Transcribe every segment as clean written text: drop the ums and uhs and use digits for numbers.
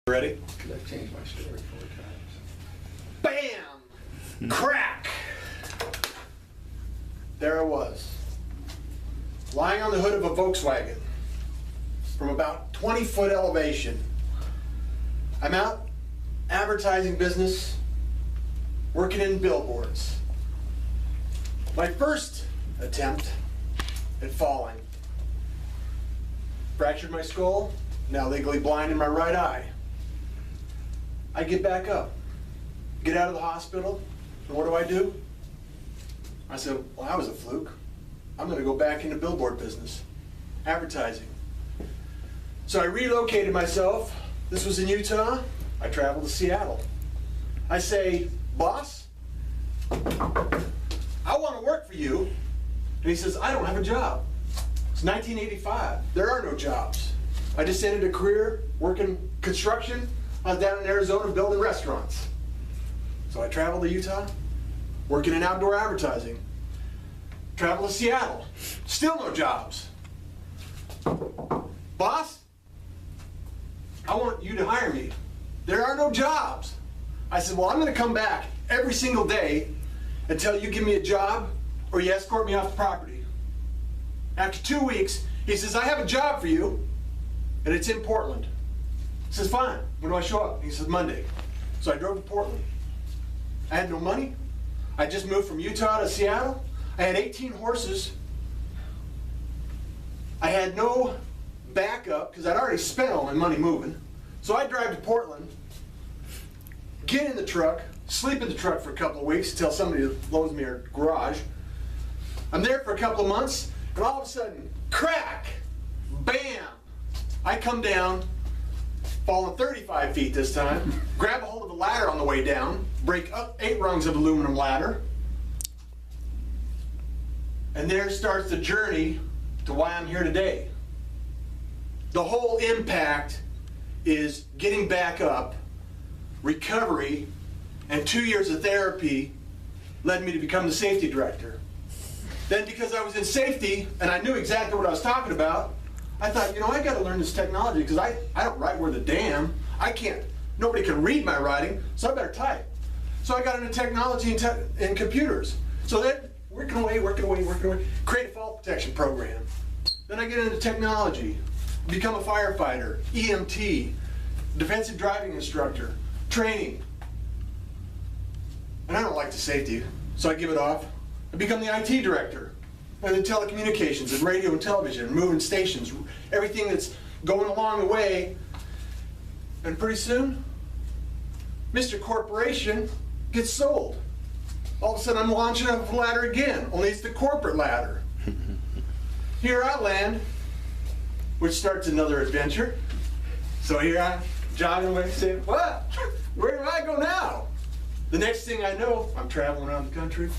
Ready? Because I've changed my story 4 times. Bam! Crack! There I was, lying on the hood of a Volkswagen from about 20-foot elevation. I'm out advertising business, working in billboards. My first attempt at falling. Fractured my skull, now legally blind in my right eye. I get back up, get out of the hospital, and what do? I said, well, that was a fluke. I'm going to go back into billboard business, advertising. So I relocated myself. This was in Utah. I traveled to Seattle. I say, boss, I want to work for you. And he says, I don't have a job. It's 1985. There are no jobs. I just ended a career working construction. I was down in Arizona building restaurants. So I traveled to Utah, working in outdoor advertising. Traveled to Seattle, still no jobs. Boss, I want you to hire me. There are no jobs. I said, well, I'm going to come back every single day until you give me a job or you escort me off the property. After 2 weeks, he says, I have a job for you, and it's in Portland. He says, fine, when do I show up? He says, Monday. So I drove to Portland. I had no money. I just moved from Utah to Seattle. I had 18 horses. I had no backup because I'd already spent all my money moving. So I drive to Portland, get in the truck, sleep in the truck for a couple of weeks until somebody loans me a garage. I'm there for a couple of months, and all of a sudden, crack, bam, I come down, falling 35 feet this time, grab a hold of a ladder on the way down, break up 8 rungs of aluminum ladder, and there starts the journey to why I'm here today. The whole impact is getting back up, recovery, and 2 years of therapy led me to become the safety director. Then because I was in safety and I knew exactly what I was talking about, I thought, you know, I got to learn this technology because I don't write worth a damn. I can't, nobody can read my writing, so I better type. So I got into technology and computers. So then, working away, create a fault protection program. Then I get into technology, become a firefighter, EMT, defensive driving instructor, training. And I don't like the safety, so I give it off. I become the IT director, and then telecommunications and radio and television, moving stations, everything that's going along the way. And pretty soon, Mr. Corporation gets sold. All of a sudden I'm launching up a ladder again, only it's the corporate ladder. Here I land, which starts another adventure. So here I'm jogging away saying, what? Where do I go now? The next thing I know, I'm traveling around the country,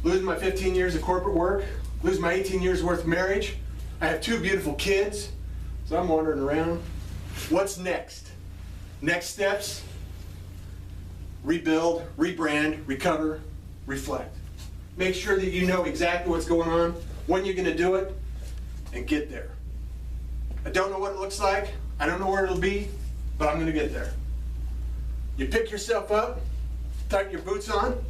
losing my 15 years of corporate work, losing my 18 years worth of marriage. I have 2 beautiful kids, so I'm wandering around. What's next? Next steps? Rebuild, rebrand, recover, reflect. Make sure that you know exactly what's going on, when you're going to do it, and get there. I don't know what it looks like. I don't know where it'll be, but I'm going to get there. You pick yourself up, tighten your boots on.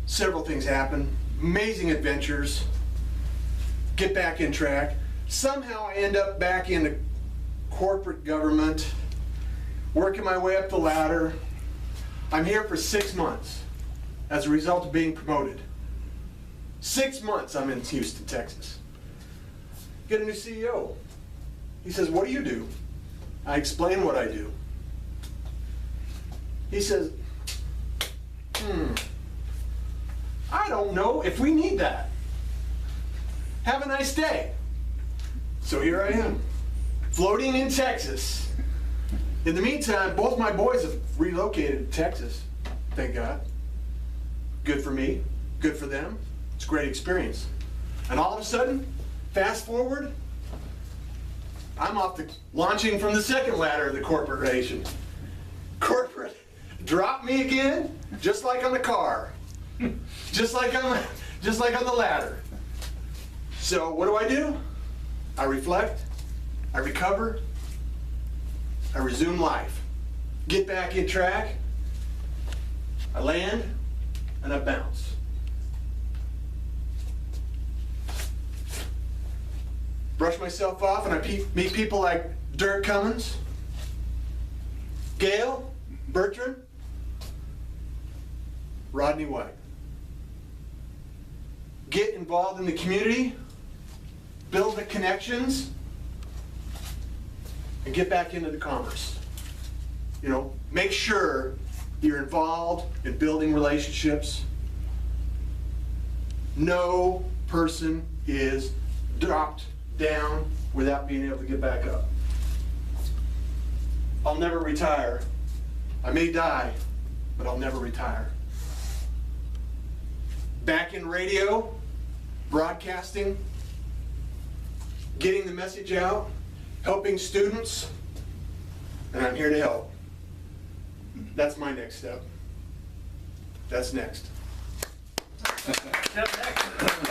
Several things happen. Amazing adventures. Get back in track. Somehow I end up back in the corporate government, working my way up the ladder. I'm here for 6 months as a result of being promoted. 6 months I'm in Houston, Texas. Get a new CEO. He says, what do you do? I explain what I do. He says, I don't know if we need that. Have a nice day. So here I am, floating in Texas. In the meantime, both my boys have relocated to Texas, thank God. Good for me, good for them. It's a great experience. And all of a sudden, fast forward, I'm off launching from the second ladder of the corporation. Corporate dropped me again, just like on the car, just like on the ladder. So what do? I reflect, I recover, I resume life. Get back in track. I land and I bounce. Brush myself off and I meet people like Dirk Cummins, Gail, Bertrand, Rodney White. Get involved in the community, build the connections, and get back into the commerce. You know, make sure you're involved in building relationships. No person is dropped down without being able to get back up. I'll never retire. I may die, but I'll never retire. Back in radio, broadcasting, getting the message out, helping students, and I'm here to help. That's my next step. That's next. Step next.